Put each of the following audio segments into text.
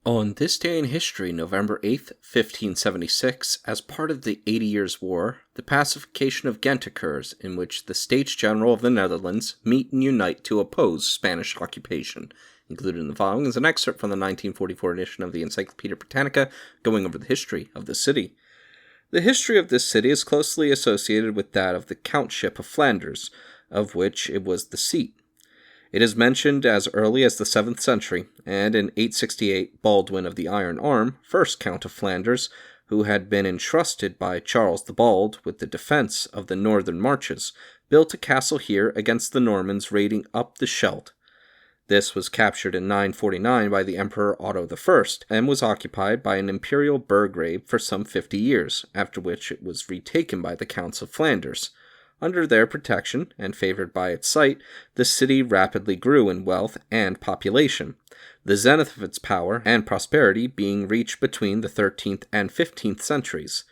On this day in history, November 8th, 1576, as part of the 80 Years' War, the Pacification of Ghent occurs, in which the States General of the Netherlands meet and unite to oppose Spanish occupation. Included in the following is an excerpt from the 1944 edition of the Encyclopedia Britannica, going over the history of the city. The history of this city is closely associated with that of the Countship of Flanders, of which it was the seat. It is mentioned as early as the 7th century, and in 868 Baldwin of the Iron Arm, first Count of Flanders, who had been entrusted by Charles the Bald with the defense of the northern marches, built a castle here against the Normans raiding up the Scheldt. This was captured in 949 by the Emperor Otto I, and was occupied by an imperial burgrave for some 50 years, after which it was retaken by the Counts of Flanders. Under their protection, and favored by its site, the city rapidly grew in wealth and population, the zenith of its power and prosperity being reached between the 13th and 15th centuries,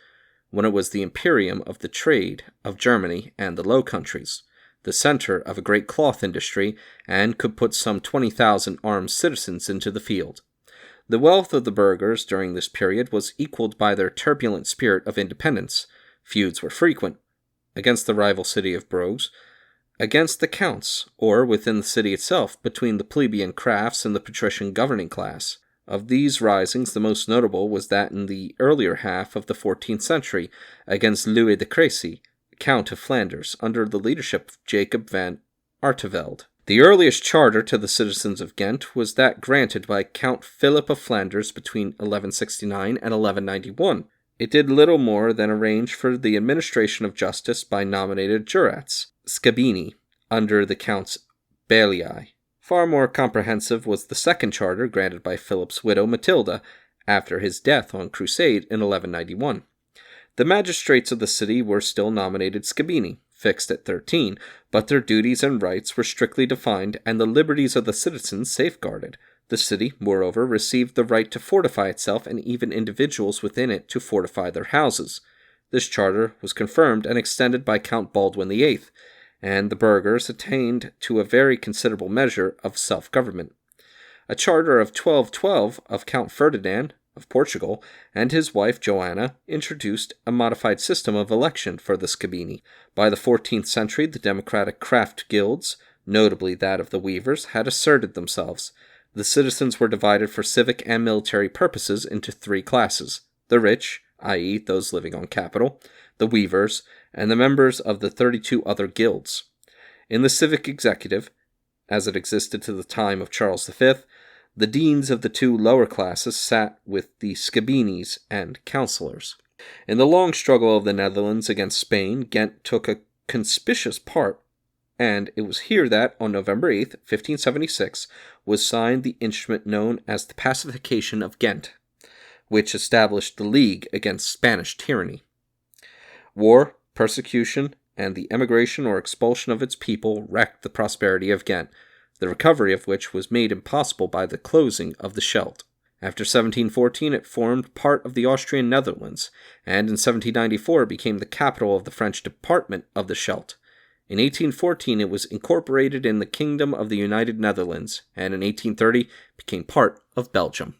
when it was the imperium of the trade of Germany and the Low Countries, the center of a great cloth industry, and could put some 20,000 armed citizens into the field. The wealth of the burghers during this period was equaled by their turbulent spirit of independence. Feuds were frequent, against the rival city of Brogues, against the counts, or within the city itself, between the plebeian crafts and the patrician governing class. Of these risings, the most notable was that in the earlier half of the 14th century, against Louis de Crécy, Count of Flanders, under the leadership of Jacob van Artevelde. The earliest charter to the citizens of Ghent was that granted by Count Philip of Flanders between 1169 and 1191. It did little more than arrange for the administration of justice by nominated jurats, scabini, under the Counts Bailii. Far more comprehensive was the second charter granted by Philip's widow Matilda, after his death on crusade in 1191. The magistrates of the city were still nominated scabini, fixed at 13, but their duties and rights were strictly defined and the liberties of the citizens safeguarded. The city, moreover, received the right to fortify itself and even individuals within it to fortify their houses. This charter was confirmed and extended by Count Baldwin VIII, and the burghers attained to a very considerable measure of self-government. A charter of 1212 of Count Ferdinand of Portugal and his wife Joanna introduced a modified system of election for the scabini. By the 14th century, the democratic craft guilds, notably that of the weavers, had asserted themselves. The citizens were divided for civic and military purposes into three classes: the rich, i.e. those living on capital, the weavers, and the members of the 32 other guilds. In the civic executive, as it existed to the time of Charles V, the deans of the two lower classes sat with the scabinis and councillors. In the long struggle of the Netherlands against Spain, Ghent took a conspicuous part, and it was here that, on November 8, 1576, was signed the instrument known as the Pacification of Ghent, which established the League against Spanish tyranny. War, persecution, and the emigration or expulsion of its people wrecked the prosperity of Ghent, the recovery of which was made impossible by the closing of the Scheldt. After 1714, it formed part of the Austrian Netherlands, and in 1794 became the capital of the French department of the Scheldt. In 1814, it was incorporated in the Kingdom of the United Netherlands, and in 1830 became part of Belgium.